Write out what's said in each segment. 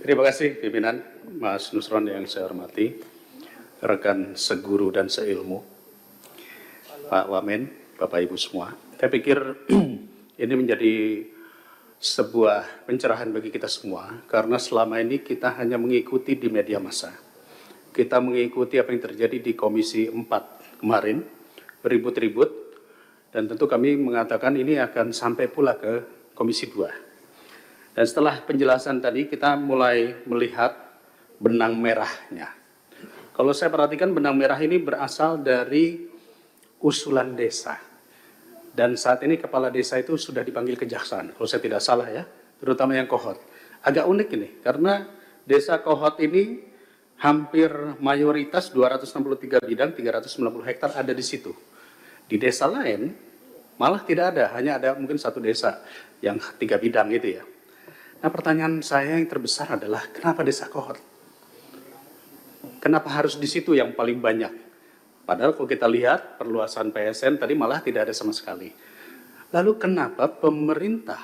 Terima kasih pimpinan, Mas Nusron yang saya hormati, rekan seguru dan seilmu, Pak Wamen, Bapak Ibu semua. Saya pikir ini menjadi sebuah pencerahan bagi kita semua, karena selama ini kita hanya mengikuti di media massa. Kita mengikuti apa yang terjadi di Komisi 4 kemarin, beribut-ribut, dan tentu kami mengatakan ini akan sampai pula ke Komisi 2. Dan setelah penjelasan tadi, kita mulai melihat benang merahnya. Kalau saya perhatikan, benang merah ini berasal dari usulan desa. Dan saat ini kepala desa itu sudah dipanggil kejaksaan, kalau saya tidak salah ya, terutama yang Kohot. Agak unik ini, karena desa Kohot ini hampir mayoritas 263 bidang, 390 hektar ada di situ. Di desa lain malah tidak ada, hanya ada mungkin satu desa yang 3 bidang itu ya. Nah, pertanyaan saya yang terbesar adalah kenapa desa Kohot? Kenapa harus di situ yang paling banyak? Padahal kalau kita lihat perluasan PSN tadi malah tidak ada sama sekali. Lalu kenapa pemerintah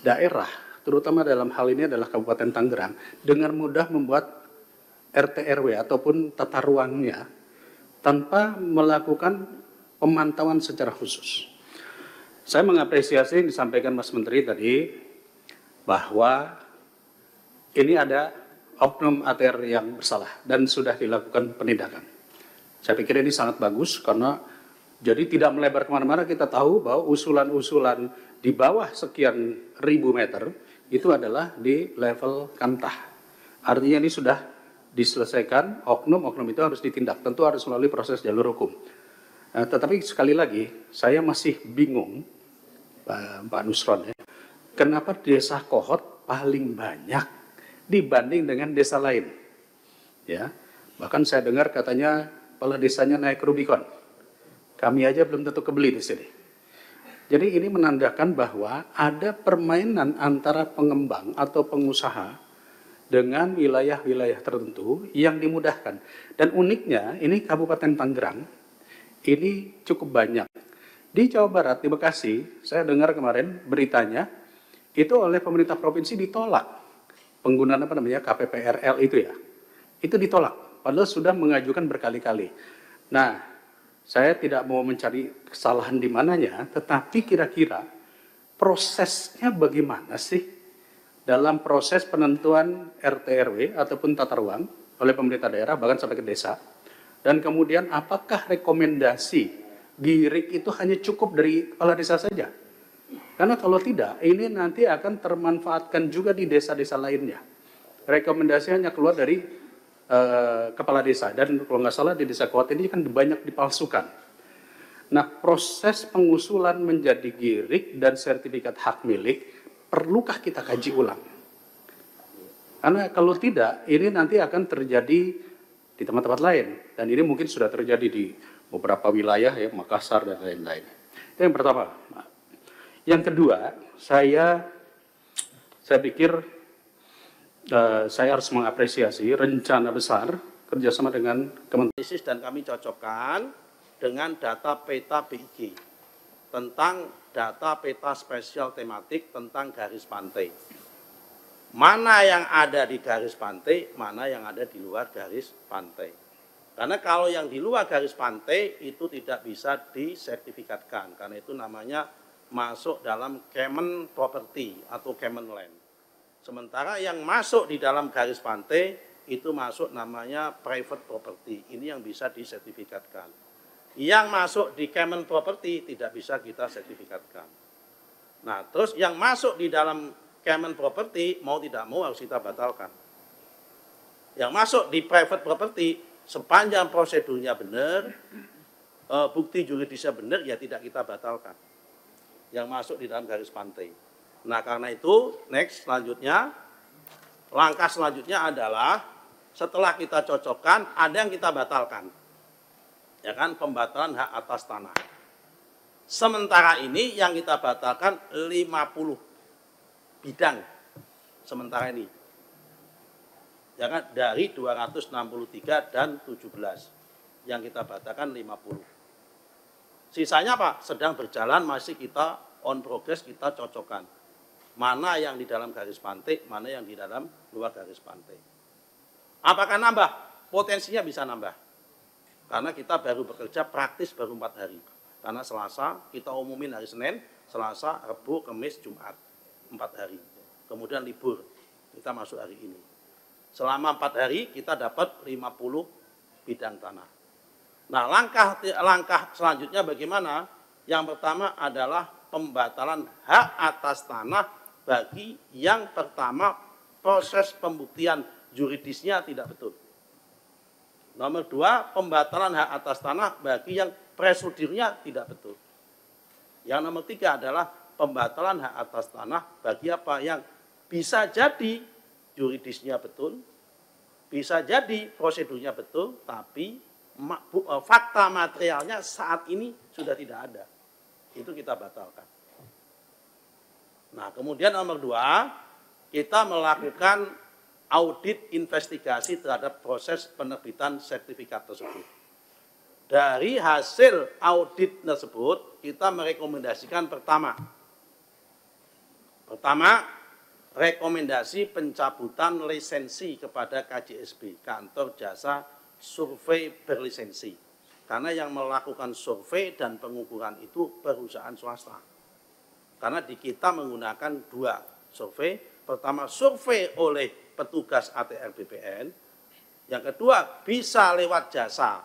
daerah, terutama dalam hal ini adalah Kabupaten Tangerang, dengan mudah membuat RT RW ataupun tata ruangnya tanpa melakukan pemantauan secara khusus? Saya mengapresiasi yang disampaikan Mas Menteri tadi, bahwa ini ada oknum ATR yang bersalah dan sudah dilakukan penindakan. Saya pikir ini sangat bagus karena jadi tidak melebar kemana-mana. Kita tahu bahwa usulan-usulan di bawah sekian ribu meter itu adalah di level kantah. Artinya ini sudah diselesaikan, oknum-oknum itu harus ditindak. Tentu harus melalui proses jalur hukum. Tetapi sekali lagi, saya masih bingung, Pak Nusron ya, kenapa desa Kohot paling banyak dibanding dengan desa lain? Ya, bahkan saya dengar katanya kepala desanya naik Rubicon. Kami aja belum tentu kebeli di sini. Jadi ini menandakan bahwa ada permainan antara pengembang atau pengusaha dengan wilayah-wilayah tertentu yang dimudahkan. Dan uniknya ini Kabupaten Tangerang ini cukup banyak. Di Jawa Barat, di Bekasi, saya dengar kemarin beritanya, itu oleh pemerintah provinsi ditolak penggunaan KPPRL itu ya, itu ditolak padahal sudah mengajukan berkali-kali. Nah, saya tidak mau mencari kesalahan di mananya, tetapi kira-kira prosesnya bagaimana sih dalam proses penentuan RT RW ataupun tata ruang oleh pemerintah daerah bahkan sampai ke desa, dan kemudian apakah rekomendasi GIRIK itu hanya cukup dari kepala desa saja? Karena kalau tidak, ini nanti akan termanfaatkan juga di desa-desa lainnya. Rekomendasi hanya keluar dari kepala desa. Dan kalau nggak salah di desa Kohot ini kan banyak dipalsukan. Nah, proses pengusulan menjadi GIRIK dan sertifikat hak milik, perlukah kita kaji ulang? Karena kalau tidak, ini nanti akan terjadi di tempat-tempat lain. Dan ini mungkin sudah terjadi di beberapa wilayah, ya, Makassar dan lain-lain. Itu yang pertama. Yang kedua, saya pikir saya harus mengapresiasi rencana besar kerjasama dengan Kementerian dan kami cocokkan dengan data peta BIG tentang data peta spesial tematik tentang garis pantai. Mana yang ada di garis pantai, mana yang ada di luar garis pantai. Karena kalau yang di luar garis pantai itu tidak bisa disertifikatkan, karena itu namanya masuk dalam Kemen Property atau Kemen Land. Sementara yang masuk di dalam garis pantai itu masuk namanya Private Property. Ini yang bisa disertifikatkan. Yang masuk di Kemen Property tidak bisa kita sertifikatkan. Nah, terus yang masuk di dalam Kemen Property mau tidak mau harus kita batalkan. Yang masuk di Private Property sepanjang prosedurnya benar, bukti juridisnya benar, ya tidak kita batalkan. Yang masuk di dalam garis pantai. Nah, karena itu langkah selanjutnya adalah setelah kita cocokkan, ada yang kita batalkan. Ya kan, pembatalan hak atas tanah. Sementara ini yang kita batalkan 50 bidang sementara ini. Ya kan, dari 263 dan 17. Yang kita batalkan 50. Sisanya Pak, sedang berjalan, masih kita on progress, kita cocokkan. mana yang di dalam garis pantai, mana yang di dalam luar garis pantai. Apakah nambah? Potensinya bisa nambah. Karena kita baru bekerja praktis baru 4 hari. Karena Selasa kita umumin hari Senin, Selasa, Rabu, Kamis, Jumat. 4 hari. Kemudian libur, kita masuk hari ini. Selama 4 hari kita dapat 50 bidang tanah. Nah, langkah selanjutnya bagaimana? Yang pertama adalah pembatalan hak atas tanah bagi yang pertama proses pembuktian yuridisnya tidak betul. Nomor 2, pembatalan hak atas tanah bagi yang prosedurnya tidak betul. Yang nomor 3 adalah pembatalan hak atas tanah bagi apa yang bisa jadi yuridisnya betul, bisa jadi prosedurnya betul, tapi fakta materialnya saat ini sudah tidak ada. Itu kita batalkan. Nah, kemudian nomor 2, kita melakukan audit investigasi terhadap proses penerbitan sertifikat tersebut. Dari hasil audit tersebut, kita merekomendasikan pertama, rekomendasi pencabutan lisensi kepada KJSB, Kantor Jasa Survei Berlisensi. Karena yang melakukan survei dan pengukuran itu perusahaan swasta. Karena di kita menggunakan 2 survei. Pertama, survei oleh petugas ATR BPN. Yang kedua, bisa lewat jasa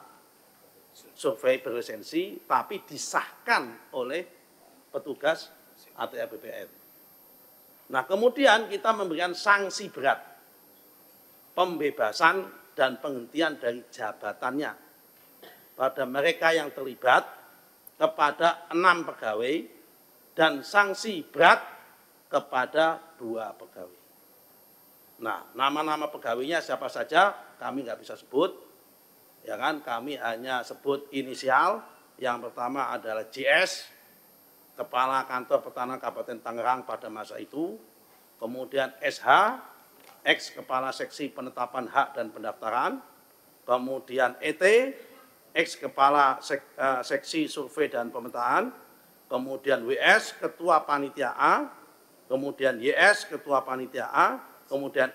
survei berlisensi, tapi disahkan oleh petugas ATR BPN. Nah, kemudian kita memberikan sanksi berat, pembebasan dan penghentian dari jabatannya pada mereka yang terlibat, kepada 6 pegawai, dan sanksi berat kepada 2 pegawai. Nah, nama-nama pegawainya siapa saja kami nggak bisa sebut, ya kan? Kami hanya sebut inisial. Yang pertama adalah JS, Kepala Kantor Pertanahan Kabupaten Tangerang pada masa itu. Kemudian SH, ex Kepala Seksi Penetapan Hak dan Pendaftaran. Kemudian ET, ex Kepala Seksi Survei dan Pemetaan. Kemudian WS, Ketua Panitia A, kemudian YS, Ketua Panitia A, kemudian